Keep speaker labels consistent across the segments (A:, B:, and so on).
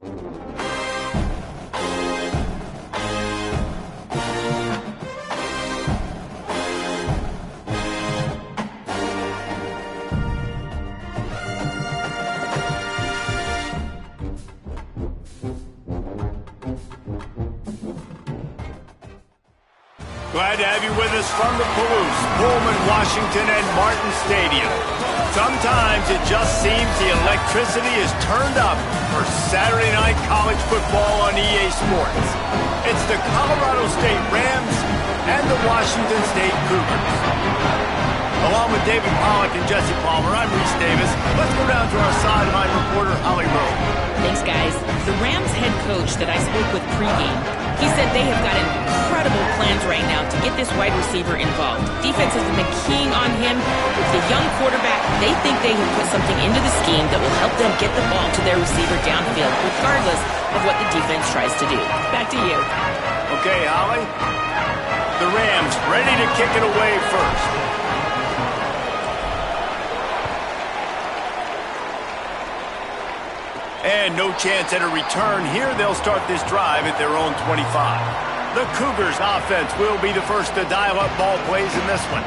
A: Glad to have you with us from the Palouse, Pullman, Washington, and Martin Stadium. Sometimes it just seems the electricity is turned up for Saturday night college football on EA Sports. It's the Colorado State Rams and the Washington State Cougars. Along with David Pollack and Jesse Palmer, I'm Reese Davis. Let's go down to our sideline reporter, Holly Rowe.
B: Thanks, guys. The Rams head coach that I spoke with pregame, he said they have got incredible plans right now to get this wide receiver involved. Defense has been keying on him. With the young quarterback, they think they have put something into the scheme that will help them get the ball to their receiver downfield, regardless of what the defense tries to do. Back to you.
A: Okay, Holly. The Rams ready to kick it away first. And no chance at a return here. They'll start this drive at their own 25. The Cougars offense will be the first to dial up ball plays in this one.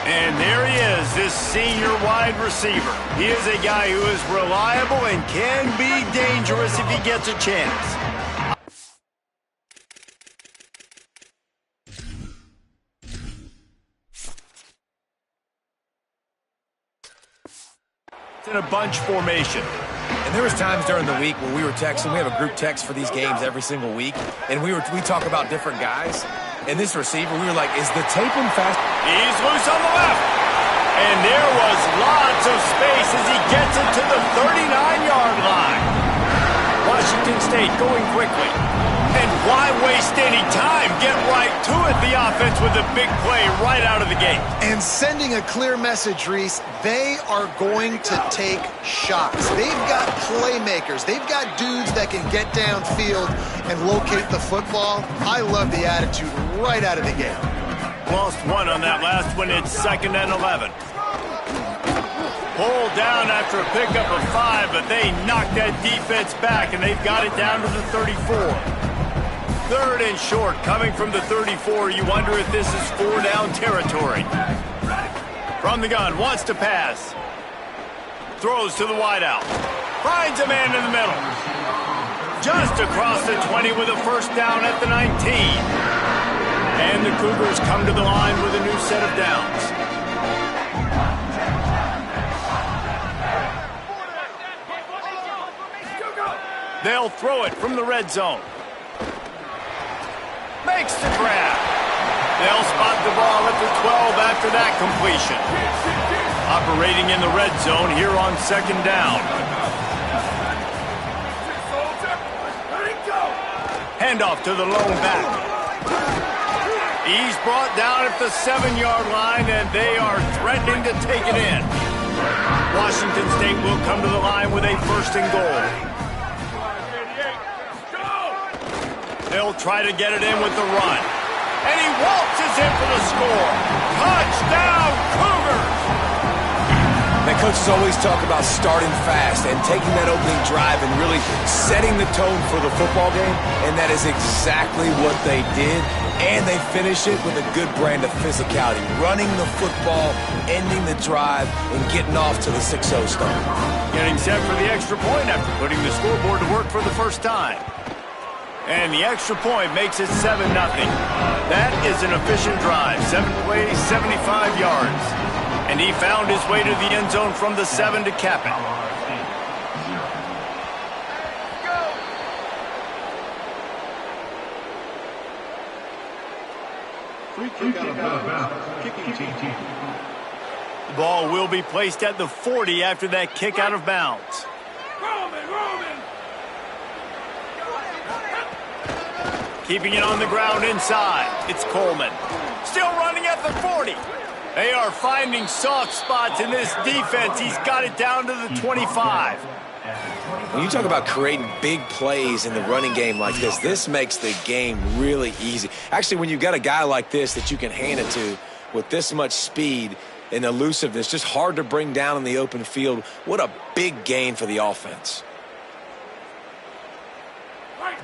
A: And there he is, this senior wide receiver. He is a guy who is reliable and can be dangerous if he gets a chance. It's in a bunch formation.
C: And there was times during the week when we were texting. We have a group text for these games every single week, and we talk about different guys. And this receiver, we were like, is the tape in fast?
A: He's loose on the left. And there was lots of space as he gets it to the 39-yard line. Washington State going quickly. And why waste any time? Get right to it. The offense with a big play right out of the gate.
D: And sending a clear message, Reese, they are going to take shots. They've got playmakers. They've got dudes that can get downfield and locate the football. I love the attitude right out of the gate.
A: Lost one on that last one. It's 2nd and 11. Pulled down after a pickup of 5, but they knocked that defense back, and they've got it down to the 34. 3rd and short, coming from the 34. You wonder if this is 4-down territory. From the gun, wants to pass. Throws to the wideout. Finds a man in the middle. Just across the 20 with a first down at the 19. And the Cougars come to the line with a new set of downs. They'll throw it from the red zone. Makes the grab. They'll spot the ball at the 12 after that completion. Operating in the red zone here on 2nd down. Handoff to the lone back. He's brought down at the 7-yard line, and they are threatening to take it in. Washington State will come to the line with a 1st and goal. They'll try to get it in with the run. And he waltzes in for the score. Touchdown, Cougars!
C: Man, coaches always talk about starting fast and taking that opening drive and really setting the tone for the football game, and that is exactly what they did. And they finish it with a good brand of physicality, running the football, ending the drive, and getting off to the 6-0 start.
A: Getting set for the extra point after putting the scoreboard to work for the first time. And the extra point makes it 7-0. That is an efficient drive. 7 plays, 75 yards. And he found his way to the end zone from the 7 to cap it.
E: Free kick out of bounds. Kicking team.
A: The ball will be placed at the 40 after that kick out of bounds. Keeping it on the ground inside. It's Coleman. Still running at the 40. They are finding soft spots in this defense. He's got it down to the 25.
C: When you talk about creating big plays in the running game like this makes the game really easy. Actually, when you've got a guy like this that you can hand it to with this much speed and elusiveness, just hard to bring down in the open field, what a big gain for the offense.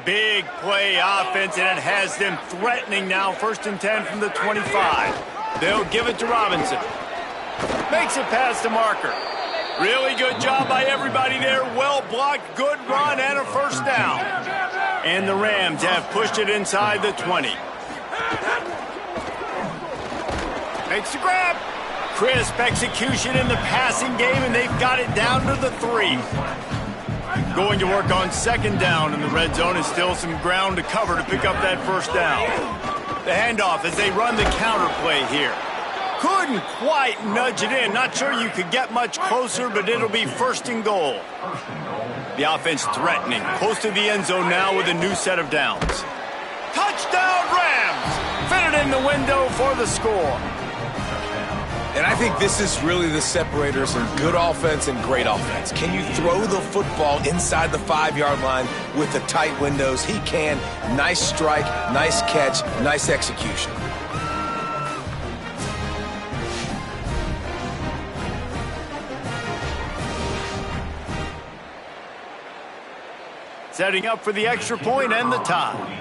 A: Big play offense, and it has them threatening now. 1st and 10 from the 25. They'll give it to Robinson. Makes it past the marker. Really good job by everybody there. Well blocked, good run, and a 1st down. And the Rams have pushed it inside the 20. Makes the grab. Crisp execution in the passing game, and they've got it down to the 3. Going to work on 2nd down in the red zone, and still some ground to cover to pick up that 1st down. The handoff as they run the counter play here. Couldn't quite nudge it in. Not sure you could get much closer, but it'll be 1st and goal. The offense threatening. Close to the end zone now with a new set of downs. Touchdown Rams! Fit it in the window for the score.
C: And I think this is really the separators in good offense and great offense. Can you throw the football inside the 5-yard line with the tight windows? He can. Nice strike, nice catch, nice execution.
A: Setting up for the extra point and the tie.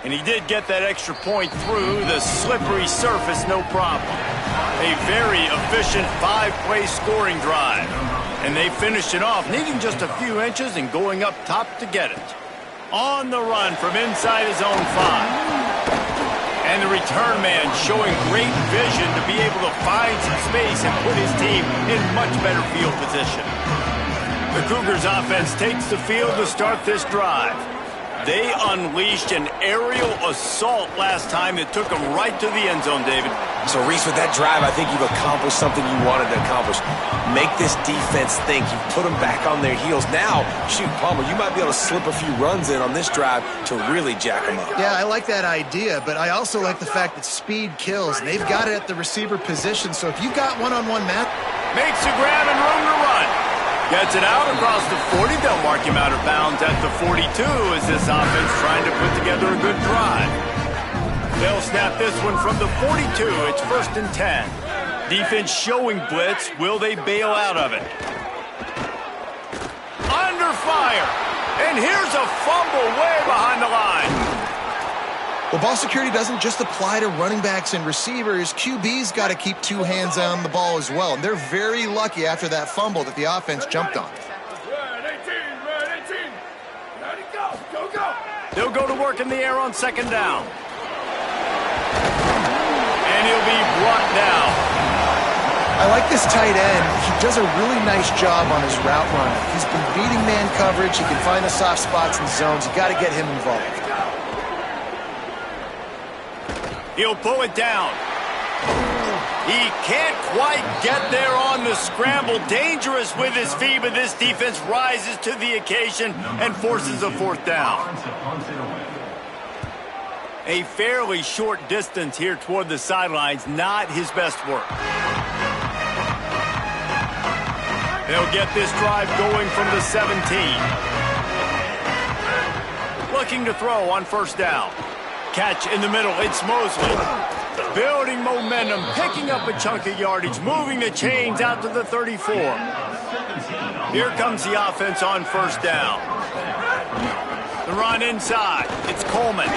A: And he did get that extra point through the slippery surface, no problem. A very efficient 5-play scoring drive. And they finished it off, needing just a few inches and going up top to get it. On the run from inside his own 5. And the return man showing great vision to be able to find some space and put his team in much better field position. The Cougars offense takes the field to start this drive. They unleashed an aerial assault last time that took them right to the end zone, David.
C: So, Reese, with that drive, I think you've accomplished something you wanted to accomplish. Make this defense think. You've put them back on their heels. Now, shoot, Palmer, you might be able to slip a few runs in on this drive to really jack them up.
D: Yeah, I like that idea, but I also like the fact that speed kills. They've got it at the receiver position, so if you've got one-on-one match...
A: Makes a grab and room to run. Gets it out across the 40. They'll mark him out of bounds at the 42 as this offense trying to put together a good drive. They'll snap this one from the 42. It's 1st and 10. Defense showing blitz. Will they bail out of it? Under fire. And here's a fumble way behind the line.
D: Well, ball security doesn't just apply to running backs and receivers. QB's got to keep 2 hands on the ball as well. And they're very lucky after that fumble that the offense jumped on.
A: They'll go to work in the air on 2nd down. And he'll be brought down.
D: I like this tight end. He does a really nice job on his route running. He's been beating man coverage. He can find the soft spots and zones. You got to get him involved.
A: He'll pull it down. He can't quite get there on the scramble. Dangerous with his feet, but this defense rises to the occasion and forces a 4th down. A fairly short distance here toward the sidelines, not his best work. They'll get this drive going from the 17. Looking to throw on 1st down. Catch in the middle, it's Mosley. Building momentum, picking up a chunk of yardage, moving the chains out to the 34. Here comes the offense on 1st down. The run inside, it's Coleman.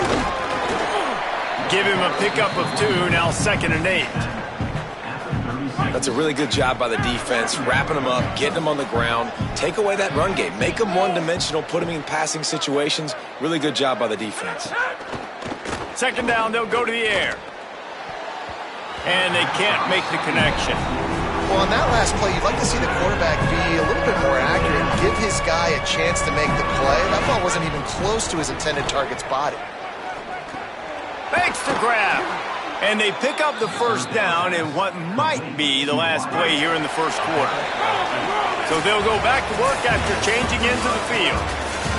A: Give him a pickup of 2, now 2nd and 8.
C: That's a really good job by the defense, wrapping them up, getting them on the ground, take away that run game, make them one-dimensional, put them in passing situations. Really good job by the defense.
A: 2nd down, they'll go to the air. And they can't make the connection.
D: Well, on that last play, you'd like to see the quarterback be a little bit more accurate, give his guy a chance to make the play. That ball wasn't even close to his intended target's body.
A: Makes the grab. And they pick up the 1st down in what might be the last play here in the 1st quarter. So they'll go back to work after changing into the field.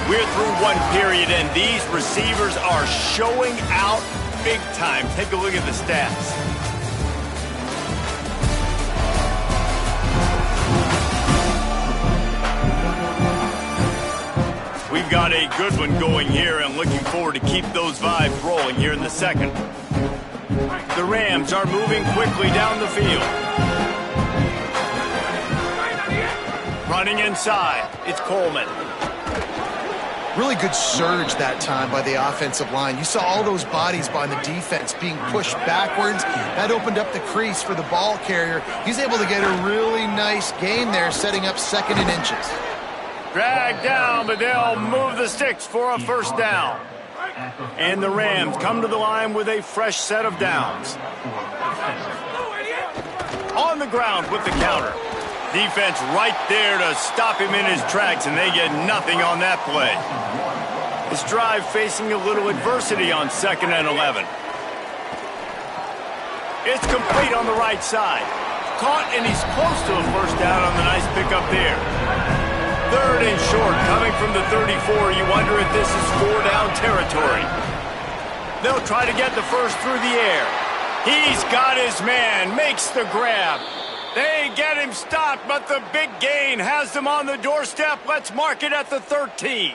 A: We're through 1 period, and these receivers are showing out big time. Take a look at the stats. We've got a good one going here, and looking forward to keep those vibes rolling here in the 2nd. The Rams are moving quickly down the field. Running inside, it's Coleman.
D: Really good surge that time by the offensive line. You saw all those bodies by the defense being pushed backwards. That opened up the crease for the ball carrier. He's able to get a really nice gain there, setting up 2nd and inches.
A: Dragged down, but they'll move the sticks for a first down. And the Rams come to the line with a fresh set of downs. On the ground with the counter. Defense right there to stop him in his tracks, and they get nothing on that play. This drive facing a little adversity on 2nd and 11. It's complete on the right side. Caught, and he's close to a first down on the nice pickup there. 3rd and short, coming from the 34. You wonder if this is 4-down territory. They'll try to get the first through the air. He's got his man, makes the grab. They get him stopped, but the big gain has them on the doorstep. Let's mark it at the 13.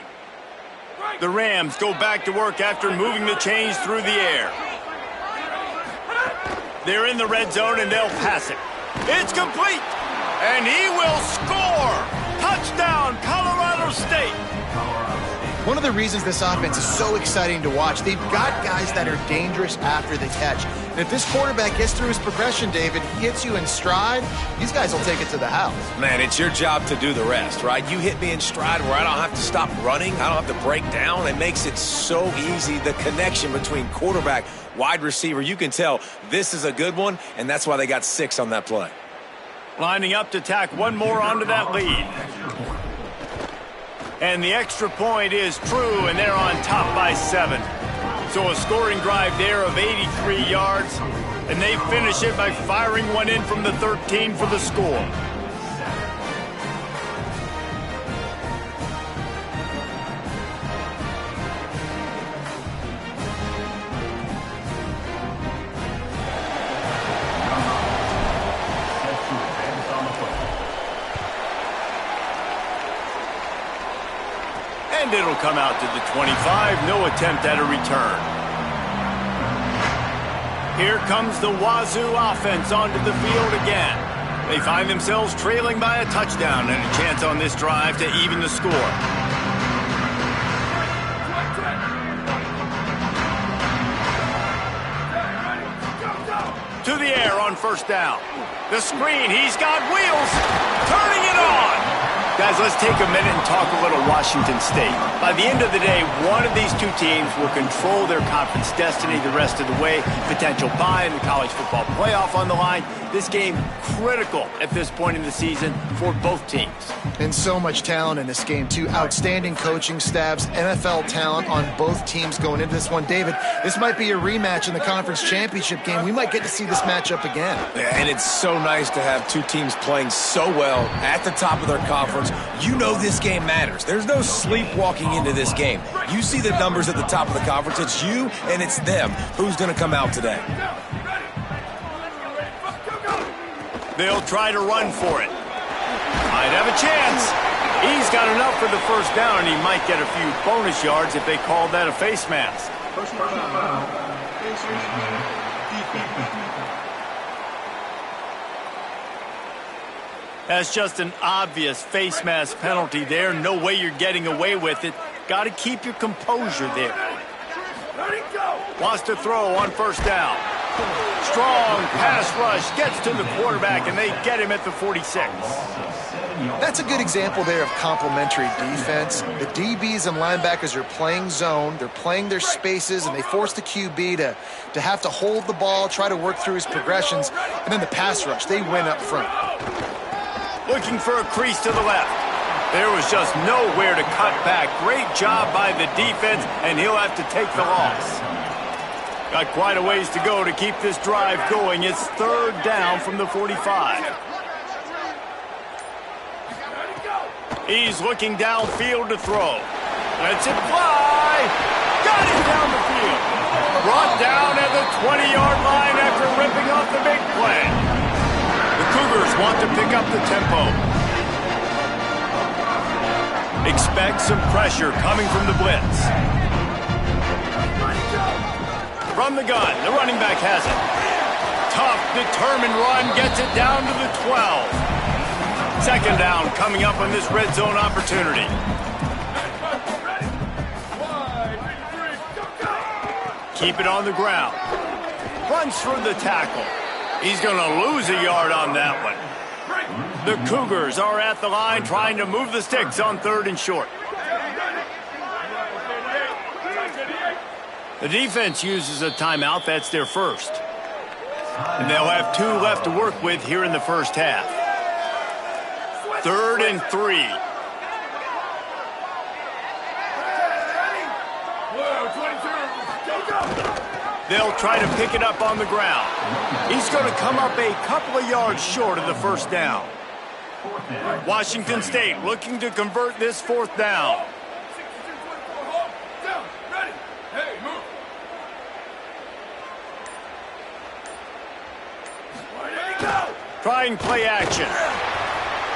A: The Rams go back to work after moving the chains through the air. They're in the red zone, and they'll pass it. It's complete, and he will score. Touchdown, Colorado State.
D: One of the reasons this offense is so exciting to watch, they've got guys that are dangerous after the catch. And if this quarterback gets through his progression, David, he hits you in stride, these guys will take it to the house.
C: Man, it's your job to do the rest, right? You hit me in stride where I don't have to stop running. I don't have to break down. It makes it so easy, the connection between quarterback, wide receiver. You can tell this is a good one, and that's why they got 6 on that play.
A: Lining up to tack one more onto that lead. And the extra point is true, and they're on top by 7. So a scoring drive there of 83 yards, and they finish it by firing one in from the 13 for the score. And it'll come out to the 25. No attempt at a return. Here comes the Wazoo offense onto the field again. They find themselves trailing by a touchdown and a chance on this drive to even the score. To the air on first down. The screen, he's got wheels. Turning it on. Guys, let's take a minute and talk a little Washington State. By the end of the day, one of these two teams will control their conference destiny the rest of the way. Potential bye in the college football playoff on the line. This game critical at this point in the season for both teams.
D: And so much talent in this game, too. Outstanding coaching staffs, NFL talent on both teams going into this one. David, this might be a rematch in the conference championship game. We might get to see this matchup again.
C: Yeah, and it's so nice to have two teams playing so well at the top of their conference. You know this game matters. There's no sleepwalking into this game. You see the numbers at the top of the conference. It's you and it's them. Who's going to come out today?
A: They'll try to run for it. Might have a chance. He's got enough for the first down, and he might get a few bonus yards if they call that a face mask.
E: First down.
A: That's just an obvious face mask penalty there. No way you're getting away with it. Got to keep your composure there. Wants to throw on first down. Strong pass rush gets to the quarterback, and they get him at the 46.
D: That's a good example there of complementary defense. The DBs and linebackers are playing zone. They're playing their spaces, and they force the QB to have to hold the ball, try to work through his progressions, and then the pass rush, they win up front.
A: Looking for a crease to the left. There was just nowhere to cut back. Great job by the defense, and he'll have to take the loss. Got quite a ways to go to keep this drive going. It's third down from the 45. He's looking downfield to throw. Lets it fly. Got it down the field. Brought down at the 20-yard line after ripping off the big play. The Cougars want to pick up the tempo. Expect some pressure coming from the blitz. From the gun, the running back has it. Tough, determined run gets it down to the 12. Second down coming up on this red zone opportunity. keep it on the ground. Runs for the tackle. He's going to lose a yard on that one. The Cougars are at the line trying to move the sticks on 3rd and short. The defense uses a timeout. That's their first. And they'll have 2 left to work with here in the first half. 3rd and 3. They'll try to pick it up on the ground. He's going to come up a couple of yards short of the first down. Washington State looking to convert this 4th down. Trying play action.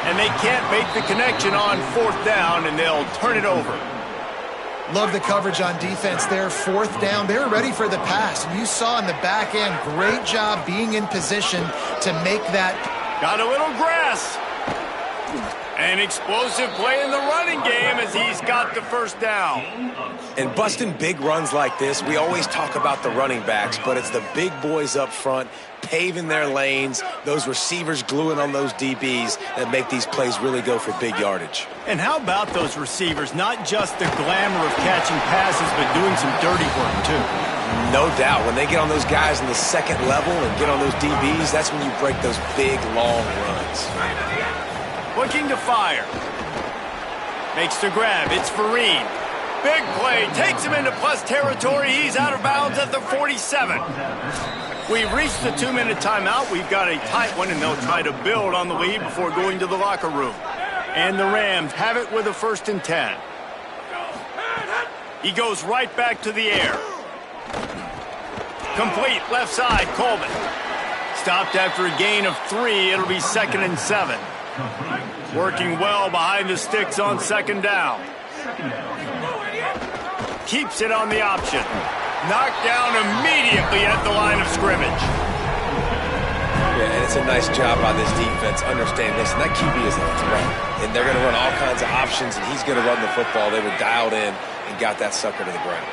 A: And they can't make the connection on 4th down, and they'll turn it over.
D: Love the coverage on defense there. 4th down. They were ready for the pass. And you saw in the back end, great job being in position to make that.
A: Got a little grass. An explosive play in the running game as he's got the first down.
C: And busting big runs like this, we always talk about the running backs, but it's the big boys up front paving their lanes, those receivers gluing on those DBs that make these plays really go for big yardage.
A: And how about those receivers? Not just the glamour of catching passes, but doing some dirty work, too.
C: No doubt. When they get on those guys in the second level and get on those DBs, that's when you break those big, long runs.
A: Looking to fire. Makes the grab. It's Vereen. Big play. Takes him into plus territory. He's out of bounds at the 47. We've reached the 2-minute timeout. We've got a tight one, and they'll try to build on the lead before going to the locker room. And the Rams have it with a 1st and 10. He goes right back to the air. Complete, left side, Coleman. Stopped after a gain of 3. It'll be 2nd and 7. Working well behind the sticks on 2nd down. Keeps it on the option. Knocked down immediately at the line of scrimmage.
C: Yeah, and it's a nice job by this defense understanding this. And that QB is a threat. And they're going to run all kinds of options, and he's going to run the football. They were dialed in and got that sucker to the ground.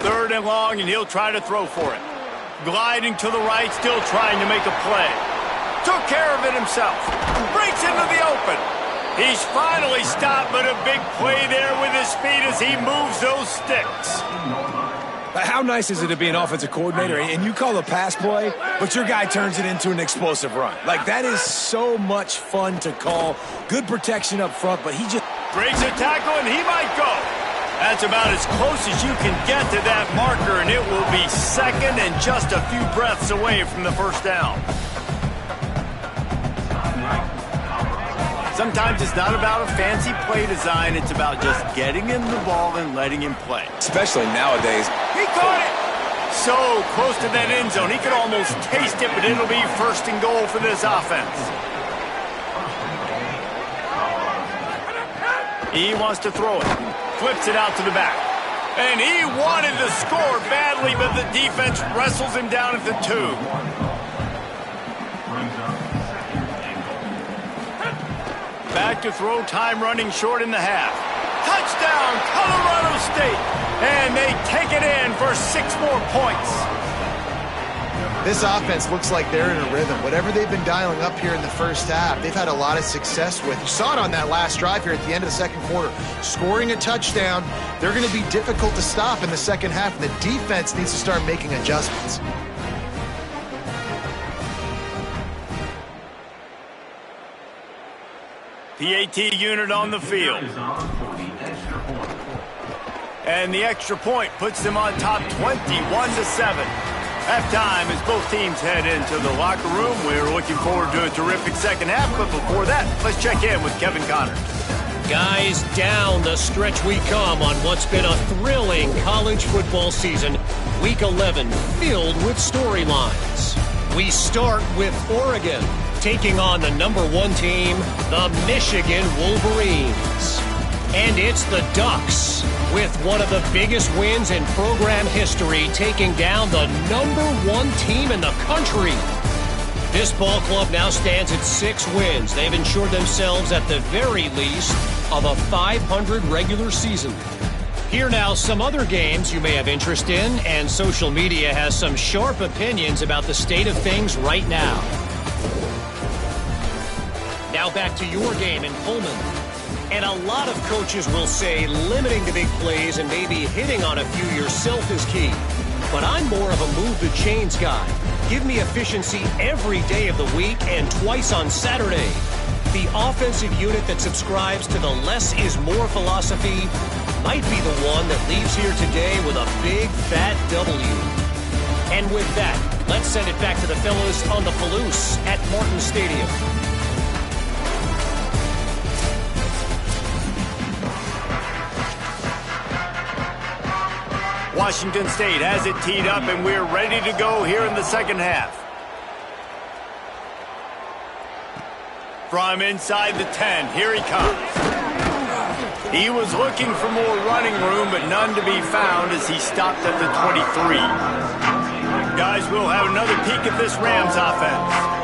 A: Third and long, and he'll try to throw for it. Gliding to the right, still trying to make a play. Took care of it himself. Breaks into the open. He's finally stopped, but a big play there with his speed as he moves those sticks.
C: How nice is it to be an offensive coordinator and you call a pass play, but your guy turns it into an explosive run? Like, that is so much fun to call. Good protection up front, but he just
A: breaks a tackle, and he might go. That's about as close as you can get to that marker, and it will be 2nd and just a few breaths away from the first down. Sometimes it's not about a fancy play design. It's about just getting him the ball and letting him play.
C: Especially nowadays.
A: He caught it! So close to that end zone. He could almost taste it, but it'll be 1st and goal for this offense. He wants to throw it. Flips it out to the back. And he wanted to score badly, but the defense wrestles him down at the 2. Back to throw, time running short in the half. Touchdown, Colorado State. And they take it in for 6 more points.
D: This offense looks like they're in a rhythm. Whatever they've been dialing up here in the first half, they've had a lot of success with. You saw it on that last drive here at the end of the second quarter. Scoring a touchdown, they're going to be difficult to stop in the second half, and the defense needs to start making adjustments.
A: PAT unit on the field. And the extra point puts them on top 21-7. Halftime as both teams head into the locker room. We're looking forward to a terrific second half, but before that, let's check in with Kevin Connors.
F: Guys, down the stretch we come on what's been a thrilling college football season. Week 11 filled with storylines. We start with Oregon taking on the #1 team, the Michigan Wolverines. And it's the Ducks, with one of the biggest wins in program history, taking down the #1 team in the country. This ball club now stands at 6 wins. They've ensured themselves at the very least of a 500 regular season. Here now, some other games you may have interest in, and social media has some sharp opinions about the state of things right now. Now back to your game in Pullman. And a lot of coaches will say limiting the big plays and maybe hitting on a few yourself is key. But I'm more of a move the chains guy. Give me efficiency every day of the week and twice on Saturday. The offensive unit that subscribes to the less is more philosophy might be the one that leaves here today with a big fat W. And with that, let's send it back to the fellows on the Palouse at Martin Stadium.
A: Washington State has it teed up, and we're ready to go here in the second half. From inside the 10, here he comes. He was looking for more running room, but none to be found as he stopped at the 23. Guys, we'll have another peek at this Rams offense.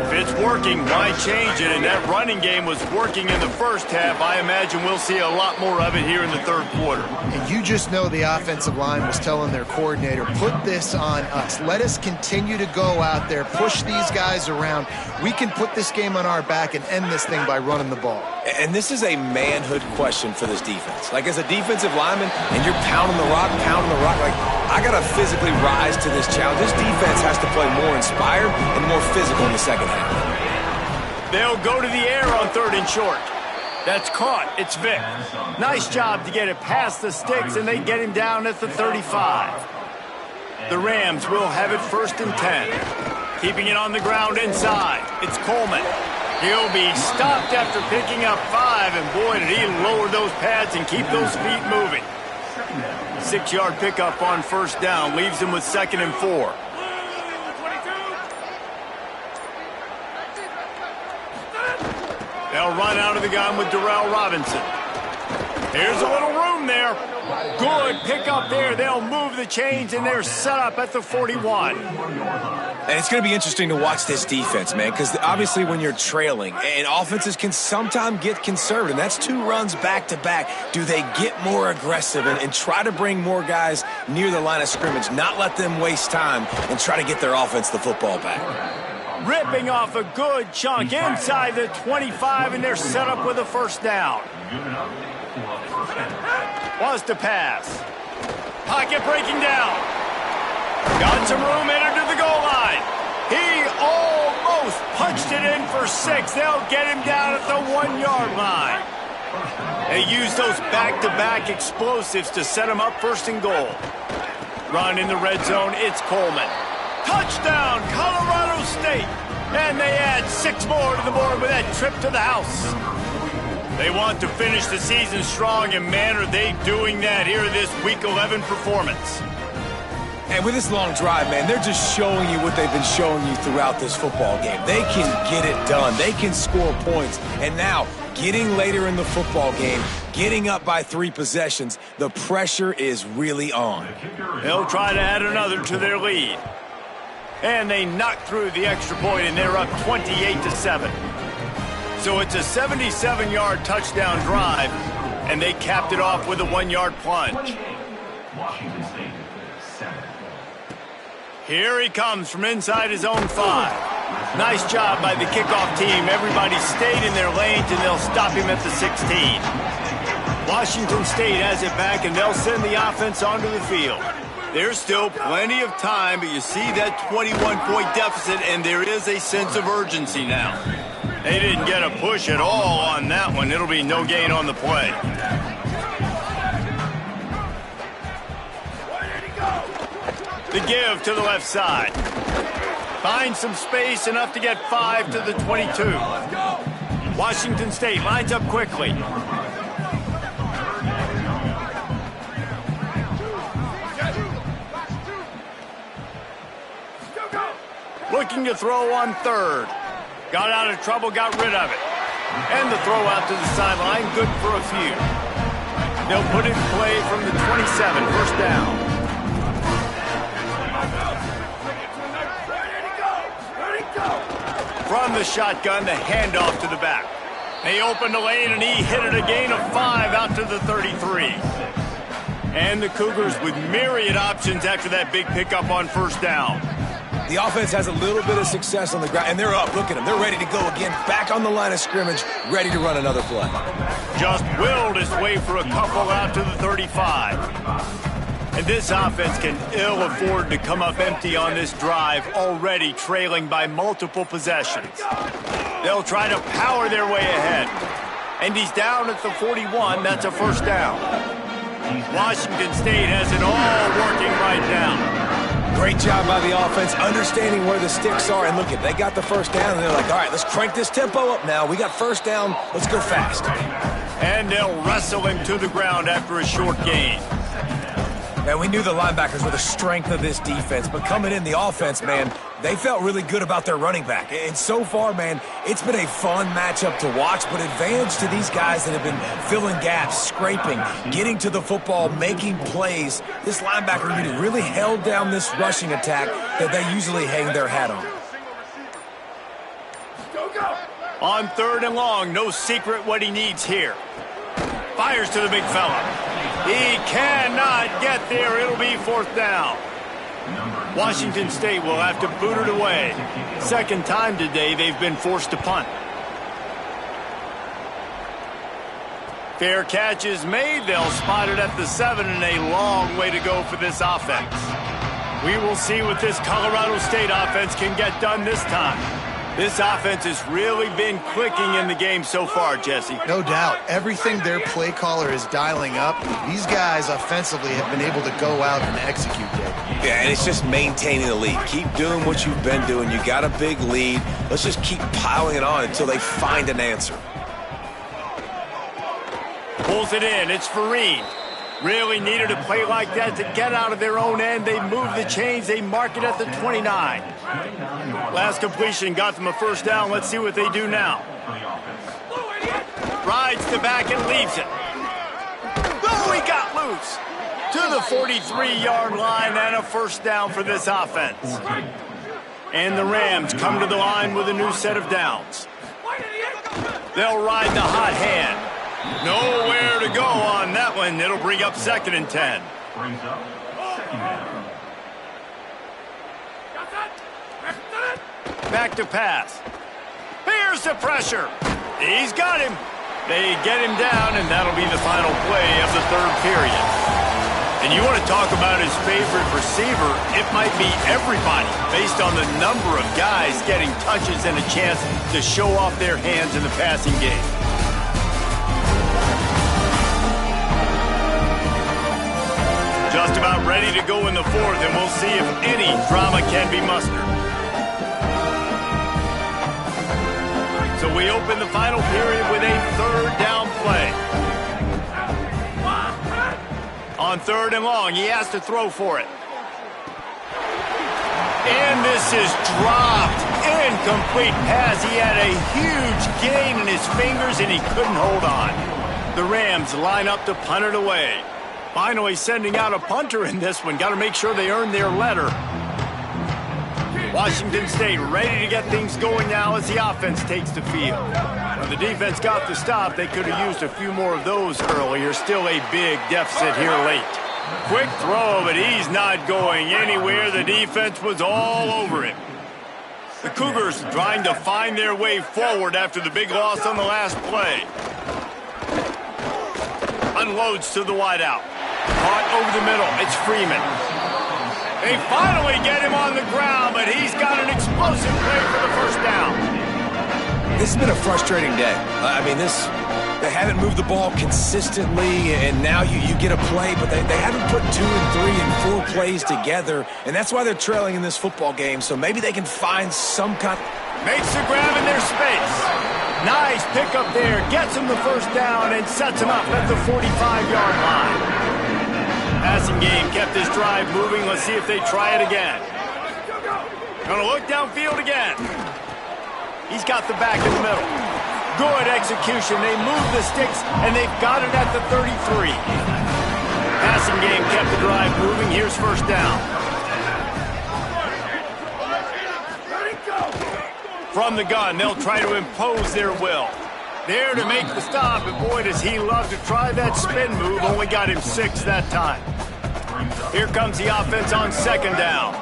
A: If it's working, why change it? And that running game was working in the first half. I imagine we'll see a lot more of it here in the third quarter.
D: And you just know the offensive line was telling their coordinator, put this on us. Let us continue to go out there, push these guys around. We can put this game on our back and end this thing by running the ball.
C: And this is a manhood question for this defense. Like, as a defensive lineman, and you're pounding the rock, like, I got to physically rise to this challenge. This defense has to play more inspired and more physical in the second half.
A: They'll go to the air on 3rd and short. That's caught. It's Vick. Nice job to get it past the sticks, and they get him down at the 35. The Rams will have it 1st and 10. Keeping it on the ground inside. It's Coleman. He'll be stopped after picking up 5, and boy, did he lower those pads and keep those feet moving. 6-yard pickup on 1st down leaves him with 2nd and 4. They'll run out of the gun with Darrell Robinson. Here's a little room there. Good pickup there. They'll move the chains, and they're set up at the 41.
C: And it's going to be interesting to watch this defense, man, because obviously when you're trailing, and offenses can sometimes get conservative, and that's 2 runs back-to-back. Do they get more aggressive and try to bring more guys near the line of scrimmage, not let them waste time, and try to get their offense the football back?
A: Ripping off a good chunk inside the 25, and they're set up with a 1st down. Wants to pass. Pocket breaking down. Got some room, entered to the goal line. He almost punched it in for 6. They'll get him down at the 1-yard line. They use those back-to-back explosives to set him up 1st and goal. Run in the red zone, it's Coleman. Touchdown, Colorado State. And they add 6 more to the board with that trip to the house. They want to finish the season strong, and man, are they doing that here in this Week 11 performance.
C: And with this long drive, man, they're just showing you what they've been showing you throughout this football game. They can get it done. They can score points. And now, getting later in the football game, getting up by 3 possessions, the pressure is really on.
A: They'll try to add another to their lead. And they knock through the extra point, and they're up 28-7. So it's a 77-yard touchdown drive, and they capped it off with a 1-yard plunge. Here he comes from inside his own 5. Nice job by the kickoff team. Everybody stayed in their lanes, and they'll stop him at the 16. Washington State has it back, and they'll send the offense onto the field. There's still plenty of time, but you see that 21-point deficit, and there is a sense of urgency now. They didn't get a push at all on that one. It'll be no gain on the play. The give to the left side. Finds some space, enough to get 5 to the 22. Washington State lines up quickly. Looking to throw on 3rd. Got out of trouble, got rid of it. And the throw out to the sideline, good for a few. They'll put it in play from the 27, first down. From the shotgun, the handoff to the back. They opened the lane, and he hit it a gain of 5 out to the 33. And the Cougars with myriad options after that big pickup on first down.
C: The offense has a little bit of success on the ground, and they're up. Look at them. They're ready to go again, back on the line of scrimmage, ready to run another play.
A: Just willed his way for a couple out to the 35. And this offense can ill afford to come up empty on this drive, already trailing by multiple possessions. They'll try to power their way ahead. And he's down at the 41. That's a first down. Washington State has it all working right now.
C: Great job by the offense, understanding where the sticks are. And look, they got the first down, and they're like, all right, let's crank this tempo up now. We got first down. Let's go fast.
A: And they'll wrestle him to the ground after a short gain.
C: Man, we knew the linebackers were the strength of this defense, but coming in the offense, man, they felt really good about their running back. And so far, man, it's been a fun matchup to watch, but advantage to these guys that have been filling gaps, scraping, getting to the football, making plays. This linebacker unit really held down this rushing attack that they usually hang their hat on.
A: On third and long, no secret what he needs here. Fires to the big fella. He cannot get there. It'll be fourth down. Washington State will have to boot it away. Second time today they've been forced to punt. Fair catch is made. They'll spot it at the 7, and a long way to go for this offense. We will see what this Colorado State offense can get done this time. This offense has really been clicking in the game so far, Jesse.
D: No doubt. Everything their play caller is dialing up, these guys offensively have been able to go out and execute, Dave.
C: Yeah, and it's just maintaining the lead. Keep doing what you've been doing. You got a big lead. Let's just keep piling it on until they find an answer.
A: Pulls it in. It's Vereen. Really needed a play like that to get out of their own end. They move the chains. They mark it at the 29. Last completion got them a first down. Let's see what they do now. Rides the back and leaves it. Oh, he got loose. To the 43-yard line and a first down for this offense. And the Rams come to the line with a new set of downs. They'll ride the hot hand. Nowhere to go on that one. It'll bring up 2nd and 10. Back to pass. Here's the pressure. He's got him. They get him down, and that'll be the final play of the third period. And you want to talk about his favorite receiver, it might be everybody based on the number of guys getting touches and a chance to show off their hands in the passing game. Just about ready to go in the fourth, and we'll see if any drama can be mustered. So we open the final period with a third down play. On third and long, he has to throw for it. And this is dropped. Incomplete pass. He had a huge gain in his fingers, and he couldn't hold on. The Rams line up to punt it away. Finally sending out a punter in this one. Got to make sure they earn their letter. Washington State ready to get things going now as the offense takes the field. When the defense got the stop, they could have used a few more of those earlier. Still a big deficit here late. Quick throw, but he's not going anywhere. The defense was all over him. The Cougars trying to find their way forward after the big loss on the last play. Unloads to the wideout. Caught over the middle. It's Freeman. They finally get him on the ground, but he's got an explosive play for the first down.
C: This has been a frustrating day. I mean, they haven't moved the ball consistently, and now you get a play, but they haven't put 2 and 3 and 4 plays together, and that's why they're trailing in this football game, so maybe they can find some kind.
A: Makes the grab in their space. Nice pickup there. Gets him the first down and sets him up at the 45-yard line. Passing game kept this drive moving. Let's see if they try it again. Gonna look downfield again. He's got the back in the middle. Good execution. They move the sticks, and they've got it at the 33. Passing game kept the drive moving. Here's first down. From the gun, they'll try to impose their will. There to make the stop, and boy, does he love to try that spin move. Only got him 6 that time. Here comes the offense on second down.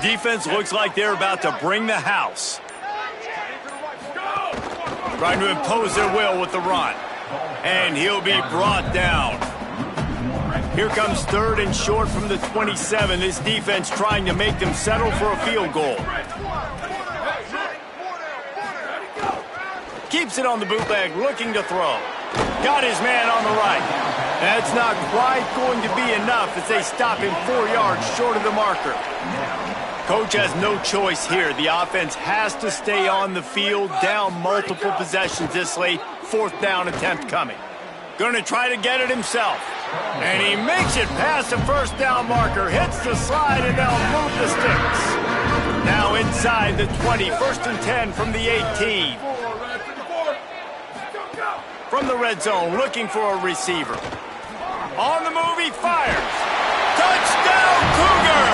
A: Defense looks like they're about to bring the house. Trying to impose their will with the run. And he'll be brought down. Here comes third and short from the 27. This defense trying to make them settle for a field goal. Keeps it on the bootleg, looking to throw. Got his man on the right. That's not quite going to be enough as they stop him 4 yards short of the marker. Coach has no choice here. The offense has to stay on the field, down multiple possessions this late. 4th down attempt coming. Going to try to get it himself. And he makes it past the first down marker, hits the slide, and they'll move the sticks. Now inside the 20, 1st and 10 from the 18. From the red zone, looking for a receiver. On the move, he fires. Touchdown, Cougar!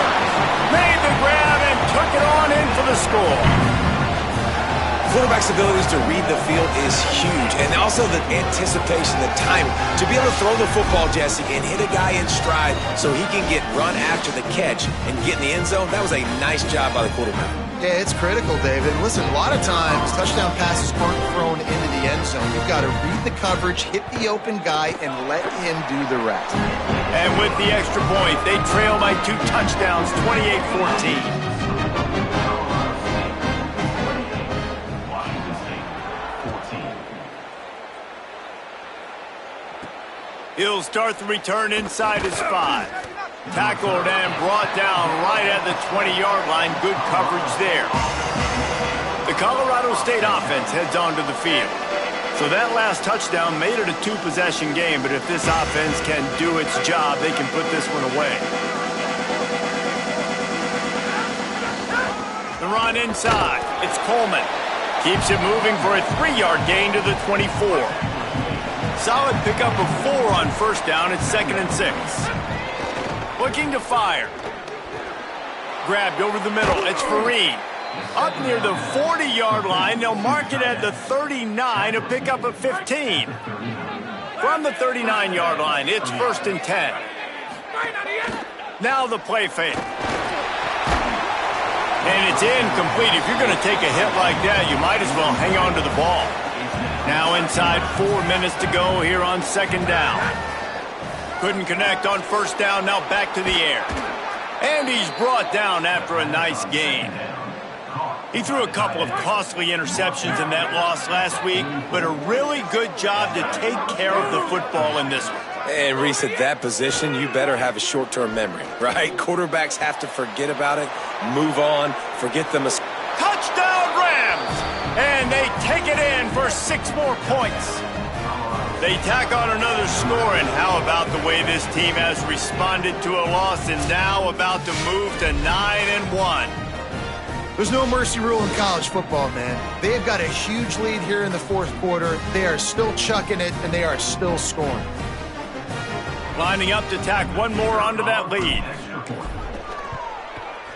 A: Made the grab and took it on in for the score.
C: Quarterback's abilities to read the field is huge, and also the anticipation, the timing. To be able to throw the football, Jesse, and hit a guy in stride so he can get run after the catch and get in the end zone, that was a nice job by the quarterback.
D: Yeah, it's critical, David. Listen, a lot of times, touchdown passes aren't thrown into the end zone. You've got to read the coverage, hit the open guy, and let him do the rest.
A: And with the extra point, they trail by 2 touchdowns, 28-14. He'll start the return inside his 5. Tackled and brought down right at the 20-yard line. Good coverage there. The Colorado State offense heads onto the field. So that last touchdown made it a 2-possession game, but if this offense can do its job, they can put this one away. The run inside. It's Coleman. Keeps it moving for a 3-yard gain to the 24. Solid pickup of 4 on first down. It's 2nd and 6. Looking to fire. Grabbed over the middle. It's Fareed. Up near the 40-yard line. They'll mark it at the 39. A pickup of 15. From the 39-yard line, it's 1st and 10. Now the play fake. And it's incomplete. If you're going to take a hit like that, you might as well hang on to the ball. Now inside 4 minutes to go here on 2nd down. Couldn't connect on first down, now back to the air. And he's brought down after a nice gain. He threw a couple of costly interceptions in that loss last week, but a really good job to take care of the football in this one.
C: And Reese, at that position, you better have a short-term memory, right? Quarterbacks have to forget about it, move on, forget the mistakes.
A: Touchdown Rams! And they take it in for 6 more points. They tack on another score, and how about the way this team has responded to a loss and now about to move to 9-1.
D: There's no mercy rule in college football, man. They've got a huge lead here in the 4th quarter. They are still chucking it, and they are still scoring.
A: Lining up to tack one more onto that lead.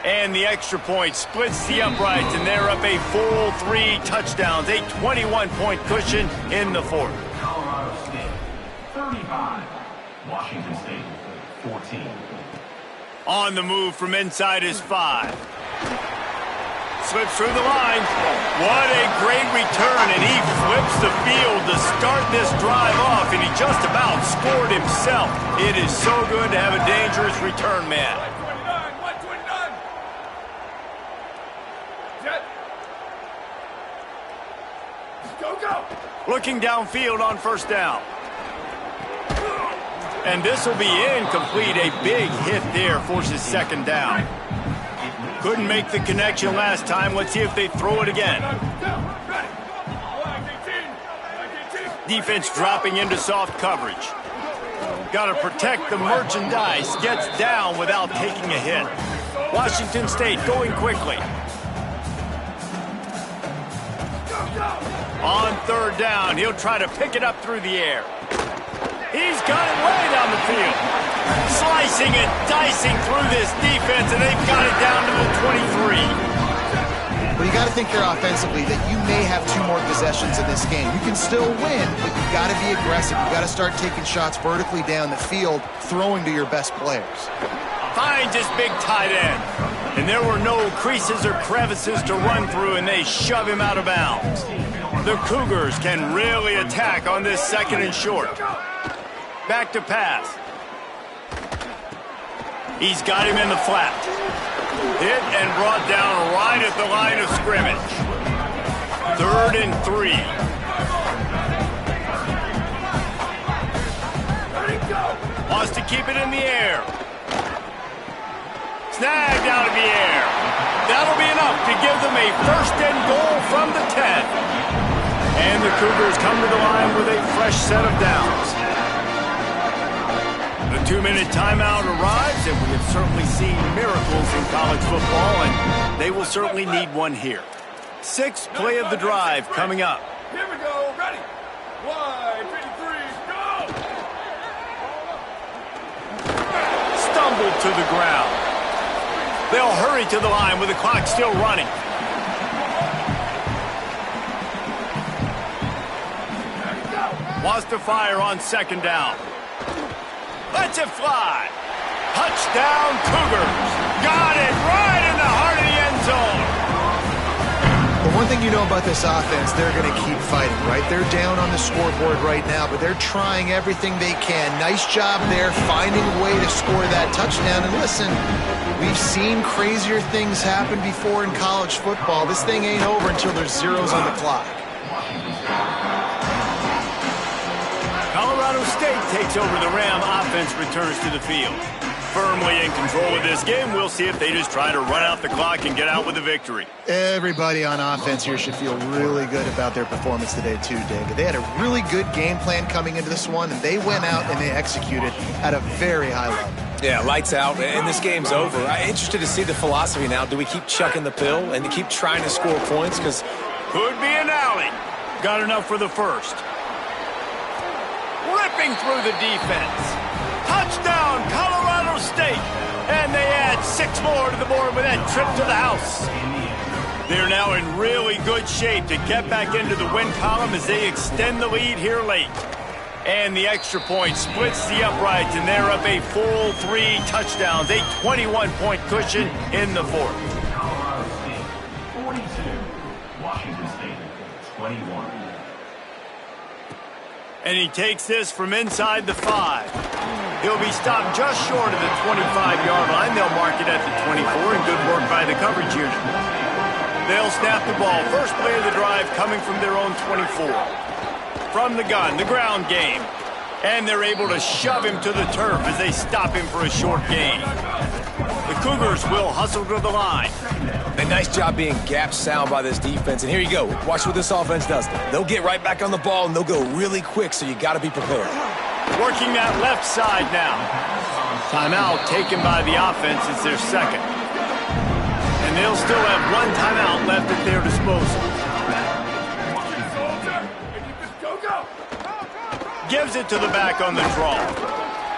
A: And the extra point splits the uprights, and they're up a full 3 touchdowns, a 21-point cushion in the 4th.
E: Colorado State, 35. Washington State, 14.
A: On the move from inside his 5. Slips through the line. What a great return, and he flips the field to start this drive off, and he just about scored himself. It is so good to have a dangerous return man. Looking downfield on first down. And this will be incomplete. A big hit there forces 2nd down. Couldn't make the connection last time. Let's see if they throw it again. Defense dropping into soft coverage. Got to protect the merchandise. Gets down without taking a hit. Washington State going quickly. On third down. He'll try to pick it up through the air. He's got it way down the field. Slicing and dicing through this defense, and they've got it down to the 23.
D: But you got to think here offensively that you may have 2 more possessions in this game. You can still win, but you got to be aggressive. You got to start taking shots vertically down the field, throwing to your best players.
A: Finds his big tight end. And there were no creases or crevices to run through, and they shove him out of bounds. The Cougars can really attack on this 2nd and short. Back to pass. He's got him in the flat. Hit and brought down right at the line of scrimmage. 3rd and 3. Wants to keep it in the air. Snagged out of the air. That'll be enough to give them a 1st and goal from the 10. And the Cougars come to the line with a fresh set of downs. The 2-minute timeout arrives, and we have certainly seen miracles in college football, and they will certainly need one here. 6th play of the drive coming up.
G: Here we go. Ready. 1, 2, 3, go!
A: Stumbled to the ground. They'll hurry to the line with the clock still running. Wants to fire on 2nd down. Lets it fly. Touchdown, Cougars. Got it right in the heart of the end zone.
D: But one thing you know about this offense, they're going to keep fighting, right? They're down on the scoreboard right now, but they're trying everything they can. Nice job there, finding a way to score that touchdown. And listen, we've seen crazier things happen before in college football. This thing ain't over until there's zeros on the clock.
A: Colorado State takes over the Ram offense, returns to the field. Firmly in control of this game. We'll see if they just try to run out the clock and get out with a victory.
D: Everybody on offense here should feel really good about their performance today too, David. They had a really good game plan coming into this one, and they went out and they executed at a very high level.
C: Yeah, lights out, and this game's over. I'm interested to see the philosophy now. Do we keep chucking the pill and keep trying to score points? Because
A: could be an alley. Got enough for the 1st. Ripping through the defense. Touchdown, Colorado State. And they add 6 more to the board with that trip to the house. They're now in really good shape to get back into the win column as they extend the lead here late. And the extra point splits the uprights, and they're up a full 3 touchdowns, a 21-point cushion in the 4th.
E: Colorado State, 42. Washington State, 21.
A: And he takes this from inside the 5. He'll be stopped just short of the 25-yard line. They'll mark it at the 24, and good work by the coverage unit. They'll snap the ball. First play of the drive coming from their own 24. From the gun, the ground game. And they're able to shove him to the turf as they stop him for a short gain. The Cougars will hustle to the line.
C: a nice job being gap sound by this defense. And here you go. Watch what this offense does. They'll get right back on the ball, and they'll go really quick, so you got to be prepared.
A: Working that left side now. Timeout taken by the offense. It's their 2nd. And they'll still have 1 timeout left at their disposal. Gives it to the back on the draw.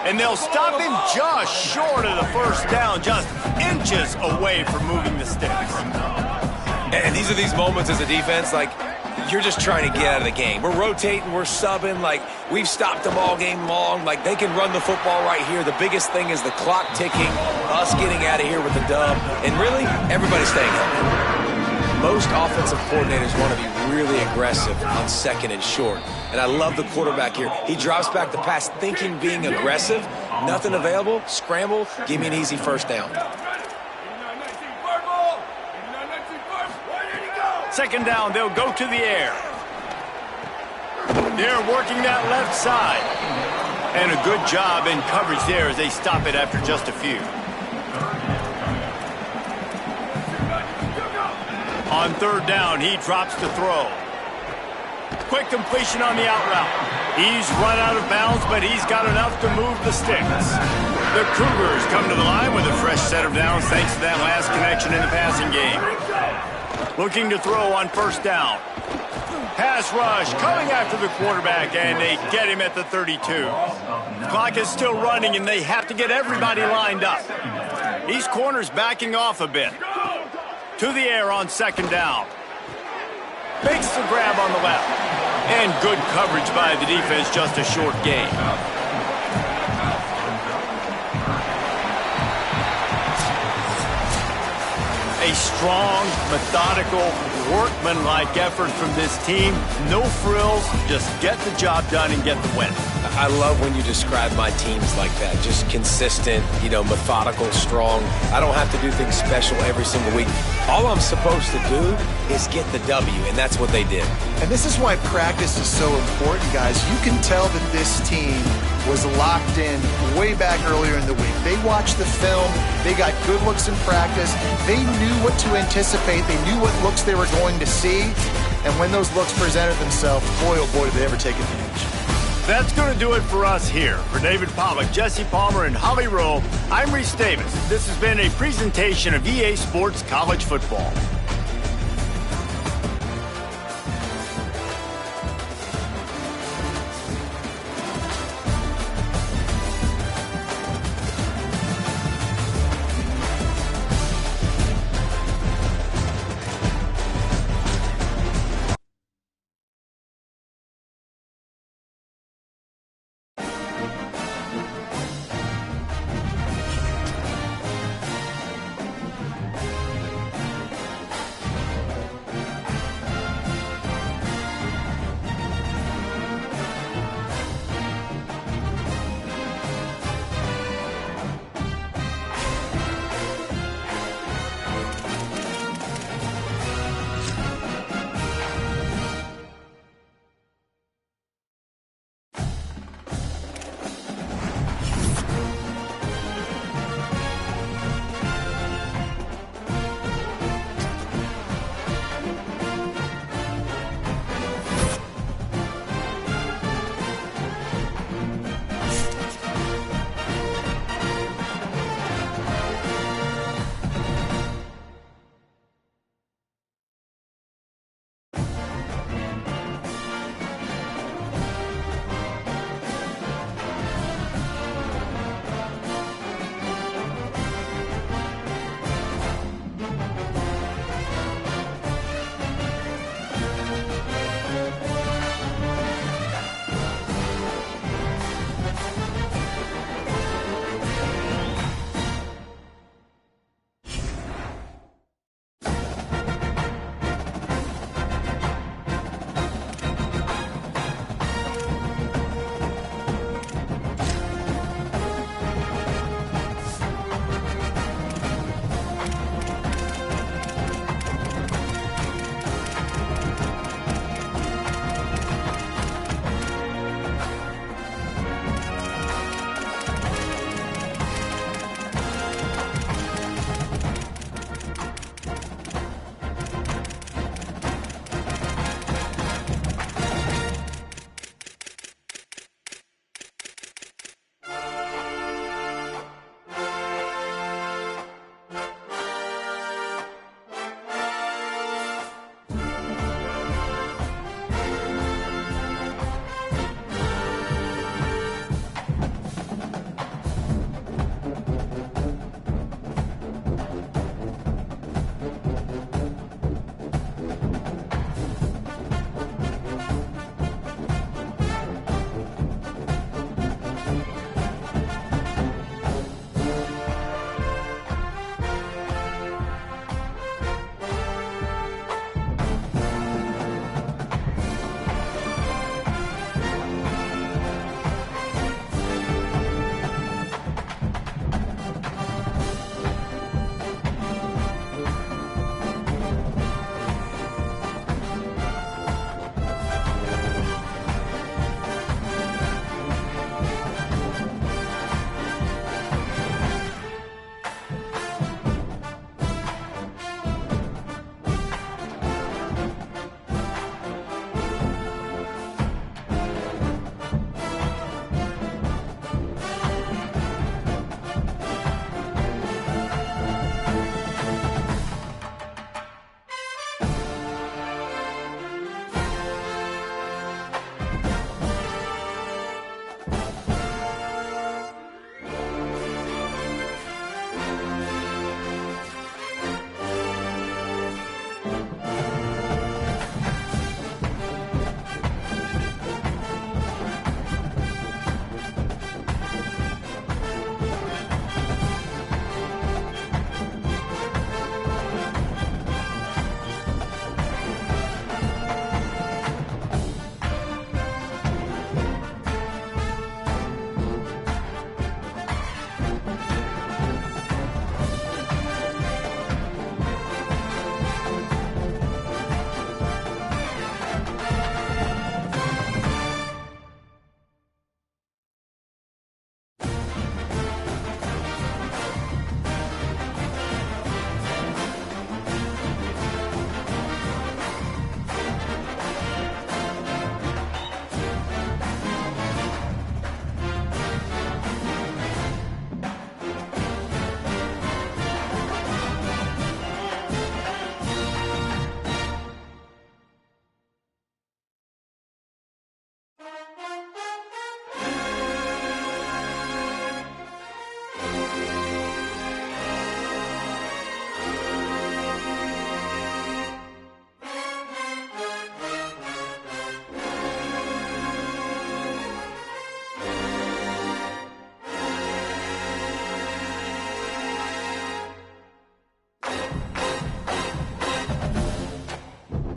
A: And they'll stop him just short of the first down, just inches away from moving the sticks.
C: And these are these moments as a defense, like, you're just trying to get out of the game. We're rotating, we're subbing, like, we've stopped them all game long. Like, they can run the football right here. The biggest thing is the clock ticking, us getting out of here with the dub, and really, everybody staying healthy. Most offensive coordinators want to be really aggressive on 2nd and short. And I love the quarterback here. He drops back the pass thinking being aggressive. Nothing available. Scramble. Give me an easy first down.
A: 2nd down, they'll go to the air. They're working that left side. And a good job in coverage there as they stop it after just a few. On 3rd down, he drops to throw. Quick completion on the out route. He's run out of bounds, but he's got enough to move the sticks. The Cougars come to the line with a fresh set of downs thanks to that last connection in the passing game. Looking to throw on 1st down. Pass rush coming after the quarterback, and they get him at the 32. Clock is still running, and they have to get everybody lined up. These corners backing off a bit. To the air on second down. Makes the grab on the left. And good coverage by the defense, just a short gain. A strong, methodical, workman-like effort from this team. No frills, just get the job done and get the win.
C: I love when you describe my teams like that. Just consistent, methodical, strong. I don't have to do things special every single week. All I'm supposed to do is get the W, and that's what they did.
D: And this is why practice is so important, guys. You can tell that this team was locked in way back earlier in the week. They watched the film. They got good looks in practice. They knew what to anticipate. They knew what looks they were going to see. And when those looks presented themselves, boy, oh boy, did they ever take advantage.
A: That's going to do it for us here. For David Pollack, Jesse Palmer, and Holly Rowe, I'm Reese Davis. This has been a presentation of EA Sports College Football.